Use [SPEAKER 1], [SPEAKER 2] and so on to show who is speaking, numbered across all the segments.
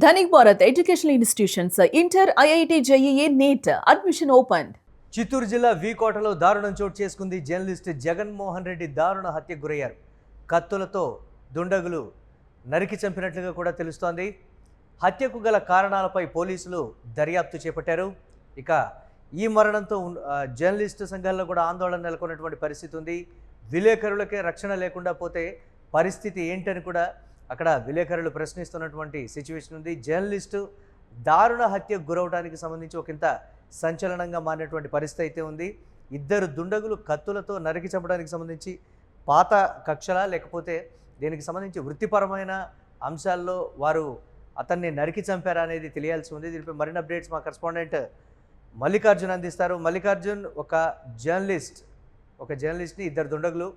[SPEAKER 1] Dhanik Bharat educational institutions inter IIT JEE NEET admission open.
[SPEAKER 2] Chittoor జిల్లా వీకోటలో దారుణం చోటు చేసుకుంది. జర్నలిస్ట్ జగన్మోహన్ రెడ్డి దారుణ హత్యకు గురయ్యారు. కత్తులతో దుండగులు నరికి చంపినట్లుగా కూడా తెలుస్తోంది. హత్యకు గల కారణాలపై పోలీసులు దర్యాప్తు చేపట్టారు. ఇక ఈ మరణంతో జర్నలిస్టు సంఘాల్లో కూడా ఆందోళన నెలకొన్నటువంటి పరిస్థితి ఉంది. విలేకరులకే రక్షణ లేకుండా పోతే పరిస్థితి ఏంటని కూడా అక్కడ విలేకరులు ప్రశ్నిస్తున్నటువంటి సిచ్యువేషన్ ఉంది. జర్నలిస్టు దారుణ హత్యకు గురవడానికి సంబంధించి ఒకంత సంచలనంగా మారినటువంటి పరిస్థితి అయితే ఉంది. ఇద్దరు దుండగులు కత్తులతో నరికి చంపడానికి సంబంధించి పాత కక్షల లేకపోతే దీనికి సంబంధించి వృత్తిపరమైన అంశాల్లో వారు అతన్ని నరికి చంపారా అనేది తెలియాల్సి ఉంది. దీనిపై మరిన్ని అప్డేట్స్ మా కరెస్పాండెంట్ మల్లికార్జున్ అందిస్తారు. మల్లికార్జున్, ఒక జర్నలిస్ట్ని ఇద్దరు దుండగులు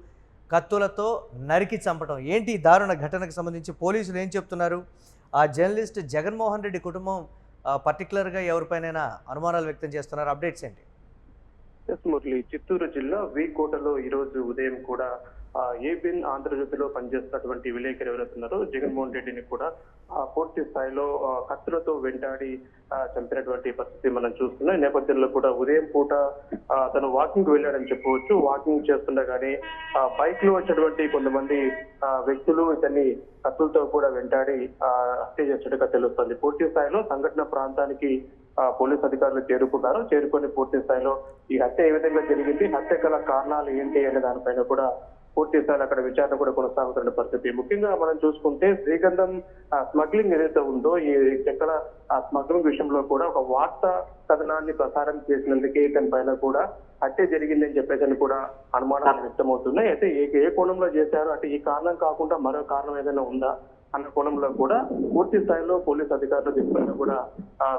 [SPEAKER 2] కత్తులతో నరికి చంపడం ఏంటి? ఈ దారుణ ఘటనకు సంబంధించి పోలీసులు ఏం చెప్తున్నారు? ఆ జర్నలిస్ట్ జగన్మోహన్ రెడ్డి కుటుంబం పర్టికులర్గా ఎవరిపైనైనా అనుమానాలు వ్యక్తం చేస్తున్నారు? అప్డేట్స్ ఏంటి?
[SPEAKER 3] మురళి, చిత్తూరు జిల్లా వీకోటలో ఈరోజు ఉదయం కూడా ఏబిఎన్ ఆంధ్రజ్యోతిలో పనిచేస్తున్నటువంటి విలేకరు ఎవరైతున్నారో జగన్మోహన్ రెడ్డిని కూడా పూర్తి స్థాయిలో కత్తులతో వెంటాడి చంపినటువంటి పరిస్థితి మనం చూస్తున్నాం. ఈ నేపథ్యంలో కూడా ఉదయం పూట తను వాకింగ్ వెళ్ళాడని చెప్పవచ్చు. వాకింగ్ చేస్తుండగానే బైక్ లో వచ్చినటువంటి కొంతమంది వ్యక్తులు ఇతన్ని కత్తులతో కూడా వెంటాడి హత్య చేసినట్టుగా తెలుస్తుంది. పూర్తి స్థాయిలో సంఘటన ప్రాంతానికి పోలీస్ అధికారులు చేరుకొని పూర్తి స్థాయిలో ఈ హత్య ఏ విధంగా జరిగింది, హత్య గల కారణాలు ఏంటి అనే దానిపైన కూడా పూర్తి స్థాయిలో అక్కడ విచారణ కూడా కొనసాగుతున్న పరిస్థితి. ముఖ్యంగా మనం చూసుకుంటే శ్రీగంధం స్మగ్లింగ్ ఏదైతే ఉందో ఈ చెక్కల స్మగ్లింగ్ విషయంలో కూడా ఒక వార్తా కథనాన్ని ప్రసారం చేసినందుకే ఇతని పైన కూడా హత్య జరిగిందని చెప్పేసి కూడా అనుమానాలు వ్యక్తమవుతున్నాయి. అయితే ఏ కోణంలో చేశారు అంటే ఈ కారణం కాకుండా మరో కారణం ఏదైనా ఉందా అన్న కోణంలో కూడా పూర్తి స్థాయిలో పోలీస్ అధికారులు దీనిపైన కూడా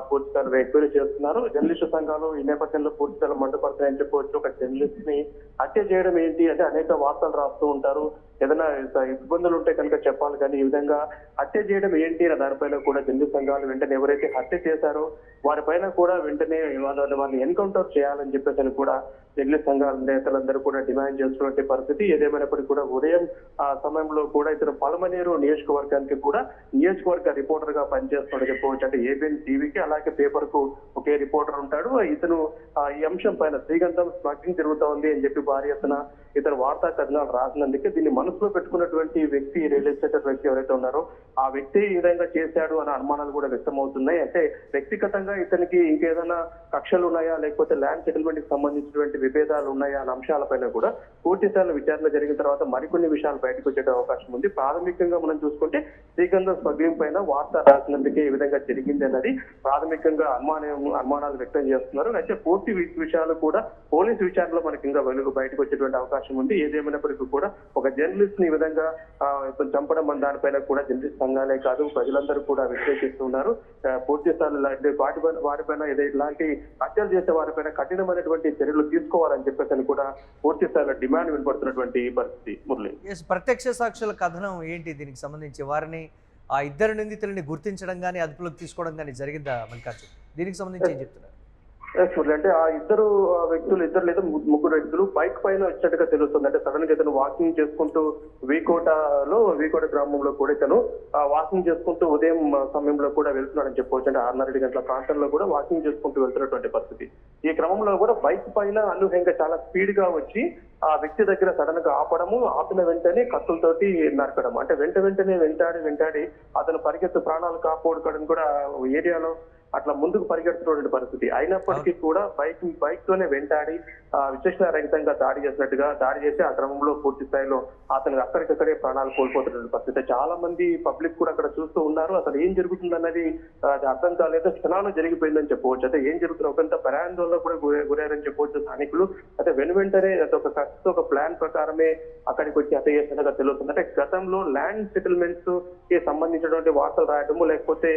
[SPEAKER 3] పూర్తి స్థాయిలో ఎంక్వైరీ చేస్తున్నారు. జర్నలిస్టు సంఘాలు ఈ నేపథ్యంలో పూర్తి స్థాయిలో మంటపడతాయని చెప్పవచ్చు. ఒక జర్నలిస్ట్ ని హత్య చేయడం ఏంటి అంటే అనేక వార్తలు రాస్తూ ఉంటారు, ఏదైనా ఇబ్బందులు ఉంటే కనుక చెప్పాలి, కానీ ఈ విధంగా హత్య చేయడం ఏంటి అనే దానిపైన కూడా జర్నలిస్ట్ సంఘాలు వెంటనే ఎవరైతే హత్య చేశారో వారిపైన కూడా వెంటనే వాళ్ళని ఎన్కౌంటర్ చేయాలని చెప్పేసి కూడా జర్నలిస్ట్ సంఘాల నేతలందరూ కూడా డిమాండ్ చేస్తున్నటువంటి పరిస్థితి. ఏదేమైనప్పటికీ కూడా ఉదయం ఆ సమయంలో కూడా ఇతను పలమనేరు నియోజకవర్గానికి కూడా నియోజకవర్గ రిపోర్టర్ గా పనిచేస్తున్నాడు చెప్పవచ్చు. అంటే ఏబిఎన్ టీవీకి అలాగే పేపర్ కు ఒకే రిపోర్టర్ ఉంటాడు. ఇతను ఈ అంశం పైన శ్రీగంధం స్మగ్లింగ్ జరుగుతా ఉంది అని చెప్పి భారీ ఎత్తున ఇతను వార్తా కథనాలు రాసినందుకే దీన్ని మనసులో పెట్టుకున్నటువంటి వ్యక్తి, రియల్ ఎస్టేట్ వ్యక్తి ఎవరైతే ఉన్నారో ఆ వ్యక్తి ఈ విధంగా చేశాడు అనే అనుమానాలు కూడా వ్యక్తమవుతున్నాయి. అంటే వ్యక్తిగతంగా ఇతనికి ఇంకేదైనా కక్షలు ఉన్నాయా, లేకపోతే ల్యాండ్ సెటిల్మెంట్ కి సంబంధించినటువంటి విభేదాలు ఉన్నాయా అనే అంశాలపైన కూడా పూర్తి స్థాయిలో విచారణ జరిగిన తర్వాత మరికొన్ని విషయాలు బయటకు వచ్చే అవకాశం ఉంది. ప్రాథమికంగా మనం చూసుకుంటే శ్రీగంధం స్మగ్లింగ్ పైన వార్త రాసినందుకే ఈ విధంగా జరిగింది అన్నది ప్రాథమికంగా అనుమానాలు వ్యక్తం చేస్తున్నారు. అయితే పూర్తి విషయాలు కూడా పోలీసు విచారణలో మనకి ఇంకా వెలుగు బయటకు వచ్చేటువంటి అవకాశం ఉంది. ఏదేమైనప్పటికీ కూడా ఒక జర్నలిస్ట్ ని ఈ విధంగా చంపడం అన్న దానిపైన కూడా జర్నలిస్ట్ సంఘాలే కాదు ప్రజలందరూ కూడా వ్యతిరేకిస్తున్నారు. పూర్తి స్థాయిలో వారిపైన ఇలాంటి హత్యలు చేసే వారిపైన కఠినమైనటువంటి చర్యలు తీసుకోవాలని చెప్పేసి కూడా పూర్తి స్థాయిలో డిమాండ్ వినపడుతున్నటువంటి పరిస్థితి. మురళి,
[SPEAKER 2] ప్రత్యక్ష సాక్షుల కథనం ఏంటి? దీనికి సంబంధించి వారిని ఆ ఇద్దరు నిందితులని గుర్తించడం కానీ అదుపులోకి తీసుకోవడం కానీ జరిగిందా మల్లికార్జున్? దీనికి సంబంధించి ఏం చెప్తున్నారు?
[SPEAKER 3] అంటే ఆ ఇద్దరు లేదా ముగ్గురు వ్యక్తులు బైక్ పైన వచ్చినట్టుగా తెలుస్తుంది. అంటే సడన్ గా ఇతను వాకింగ్ చేసుకుంటూ వీకోట గ్రామంలో కూడా ఇతను వాకింగ్ చేసుకుంటూ ఉదయం సమయంలో కూడా వెళ్తున్నాడని చెప్పవచ్చు. అంటే 6:30 గంటల ప్రాంతంలో కూడా వాకింగ్ చేసుకుంటూ వెళ్తున్నటువంటి పరిస్థితి. ఈ క్రమంలో కూడా బైక్ పైన అనూహ్యంగా చాలా స్పీడ్ గా వచ్చి ఆ వ్యక్తి దగ్గర సడన్ గా ఆపిన వెంటనే కత్తులతోటి నరకడం. అంటే వెంటనే వెంటాడి అతను ప్రాణాలు కాపాడుకోవడం కూడా ఏరియాలో అట్లా ముందుకు పరిగెడుతున్నటువంటి పరిస్థితి. అయినప్పటికీ కూడా బైక్ తోనే వెంటాడి విచక్షణ రహితంగా దాడి చేసి ఆ క్రమంలో పూర్తి స్థాయిలో అతను అక్కడికక్కడే ప్రాణాలు కోల్పోతున్నటువంటి పరిస్థితి. చాలా మంది పబ్లిక్ కూడా అక్కడ చూస్తూ ఉన్నారు. అసలు ఏం జరుగుతుందన్నది అర్థం కాలేదు. క్షణాలు జరిగిపోయిందని చెప్పవచ్చు. అయితే ఏం జరుగుతుంది ఒకంత భయాందోళన కూడా గురయ్యారని చెప్పవచ్చు స్థానికులు. అయితే వెంటనే ఒక ప్లాన్ ప్రకారమే అక్కడికి వచ్చి హత్య చేసినట్టుగా తెలుస్తుంది. అంటే గతంలో ల్యాండ్ సెటిల్మెంట్స్ కి సంబంధించినటువంటి వార్తలు రాయడము లేకపోతే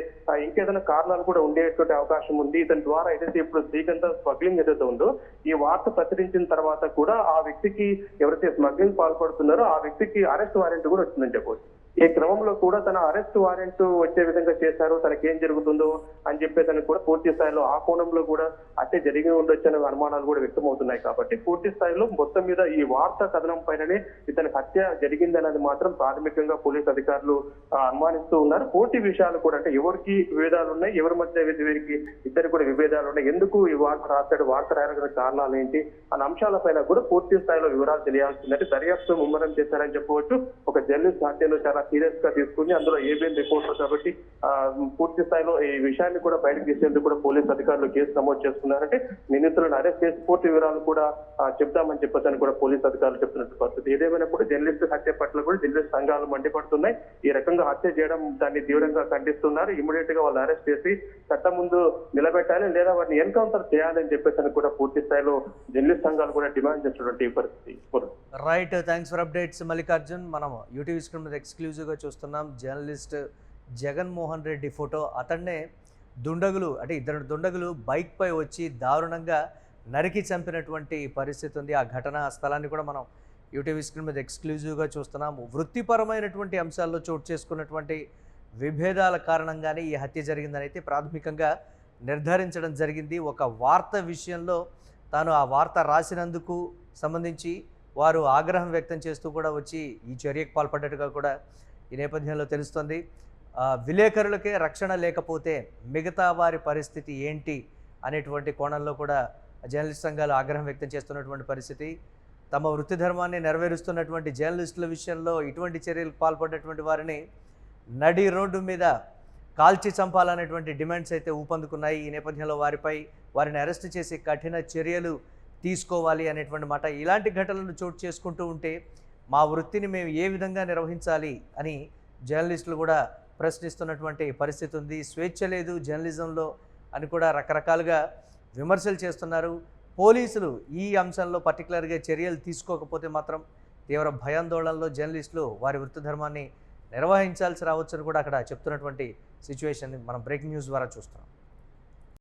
[SPEAKER 3] ఇంకేదైనా కారణాలు కూడా ఉండేటువంటి అవకాశం ఉంది. దాని ద్వారా ఏదైతే ఇప్పుడు శ్రీగంధం స్మగ్లింగ్ ఏదైతే ఉందో ఈ వార్త ప్రచురించిన తర్వాత కూడా ఆ వ్యక్తికి ఎవరైతే స్మగ్లింగ్ పాల్పడుతున్నారో ఆ వ్యక్తికి అరెస్ట్ వారెంట్ కూడా వచ్చిందని చెప్పవచ్చు. ఈ క్రమంలో కూడా తన అరెస్ట్ వారెంట్ వచ్చే విధంగా చేశారు, తనకేం జరుగుతుందో అని చెప్పేసి కూడా పూర్తి స్థాయిలో ఆ కోణంలో కూడా అట్టే జరిగి ఉండొచ్చు అనే అనుమానాలు కూడా వ్యక్తమవుతున్నాయి. కాబట్టి పూర్తి స్థాయిలో మొత్తం మీద ఈ వార్తా కథనం పైననే ఇతని హత్య జరిగిందనేది మాత్రం ప్రాథమికంగా పోలీసు అధికారులు అనుమానిస్తూ ఉన్నారు. పూర్తి విషయాలు కూడా అంటే ఎవరికి విభేదాలు ఉన్నాయి, ఎవరి మధ్య వీరికి ఇద్దరు కూడా విభేదాలు ఉన్నాయి, ఎందుకు ఈ వార్త రాశాడు, వార్త రాయడానికి కారణాలు ఏంటి అన్న అంశాలపైన కూడా పూర్తి స్థాయిలో వివరాలు తెలియాల్సిందంటే దర్యాప్తు ముమ్మరం చేశారని చెప్పవచ్చు. ఒక జర్నలిస్ట్ హత్యను చాలా సీరియస్ గా తీసుకుని అందులో ఏబిఎన్ రిపోర్టర్ కాబట్టి పూర్తి స్థాయిలో ఈ విషయాన్ని కూడా బయటకు తీసేందుకు కూడా పోలీసు అధికారులు కేసు నమోదు చేసుకున్నారంటే నిందితులను అరెస్ట్ చేసి పూర్తి వివరాలు కూడా చెప్తామని చెప్పొచ్చని కూడా పోలీసు అధికారులు చెప్తున్నట్టు పరిస్థితి. ఏదేమైనా కూడా జర్నలిస్టు హత్య పట్ల కూడా జర్నలిస్ట్ సంఘాలు మండిపడుతున్నాయి. ఈ రకంగా హత్య చేయడం దాన్ని తీవ్రంగా ఖండిస్తున్నారు. ఇమీడియట్ గా వాళ్ళు అరెస్ట్ చేసి చట్టం ముందు నిలబెట్టాలి లేదా వారిని ఎన్కౌంటర్ చేయాలని చెప్పేసి కూడా పూర్తి స్థాయిలో జర్నలిస్ట్ సంఘాలు కూడా డిమాండ్ చేస్తున్నటువంటి పరిస్థితి.
[SPEAKER 2] Right, thanks for updates Mallikarjun. మనం యూటీవీ స్క్రీన్ మీద ఎక్స్క్లూజివ్గా చూస్తున్నాం జర్నలిస్ట్ జగన్మోహన్ రెడ్డి ఫోటో. అతన్నే దుండగులు అంటే ఇద్దరు దుండగులు బైక్పై వచ్చి దారుణంగా నరికి చంపినటువంటి పరిస్థితి ఉంది. ఆ ఘటన స్థలాన్ని కూడా మనం యూటీవీ స్క్రీన్ మీద ఎక్స్క్లూజివ్గా చూస్తున్నాం. వృత్తిపరమైనటువంటి అంశాల్లో చోటు చేసుకున్నటువంటి విభేదాల కారణంగానే ఈ హత్య జరిగిందని అయితే ప్రాథమికంగా నిర్ధారించడం జరిగింది. ఒక వార్త విషయంలో తాను ఆ వార్త రాసినందుకు సంబంధించి వారు ఆగ్రహం వ్యక్తం చేస్తూ కూడా వచ్చి ఈ చర్యకు పాల్పడ్డట్టుగా కూడా ఈ నేపథ్యంలో తెలుస్తుంది. విలేకరులకే రక్షణ లేకపోతే మిగతా వారి పరిస్థితి ఏంటి అనేటువంటి కోణంలో కూడా జర్నలిస్ట్ సంఘాలు ఆగ్రహం వ్యక్తం చేస్తున్నటువంటి పరిస్థితి. తమ వృత్తి ధర్మాన్ని నెరవేరుస్తున్నటువంటి జర్నలిస్టుల విషయంలో ఇటువంటి చర్యలకు పాల్పడ్డటువంటి వారిని నడి రోడ్డు మీద కాల్చి చంపాలనేటువంటి డిమాండ్స్ అయితే ఊపందుకున్నాయి. ఈ నేపథ్యంలో వారిని అరెస్ట్ చేసి కఠిన చర్యలు తీసుకోవాలి అనేటువంటి మాట. ఇలాంటి ఘటనలు చోటు చేసుకుంటూ ఉంటే మా వృత్తిని మేము ఏ విధంగా నిర్వహించాలి అని జర్నలిస్టులు కూడా ప్రశ్నిస్తున్నటువంటి పరిస్థితి ఉంది. స్వేచ్ఛ లేదు జర్నలిజంలో అని కూడా రకరకాలుగా విమర్శలు చేస్తున్నారు. పోలీసులు ఈ అంశంలో పర్టికులర్గా చర్యలు తీసుకోకపోతే మాత్రం తీవ్ర భయాందోళనలో జర్నలిస్టులు వారి వృత్తి ధర్మాన్ని నిర్వహించాల్సి రావచ్చని కూడా అక్కడ చెప్తున్నటువంటి సిచ్యువేషన్ మనం బ్రేకింగ్ న్యూస్ ద్వారా చూస్తున్నాం.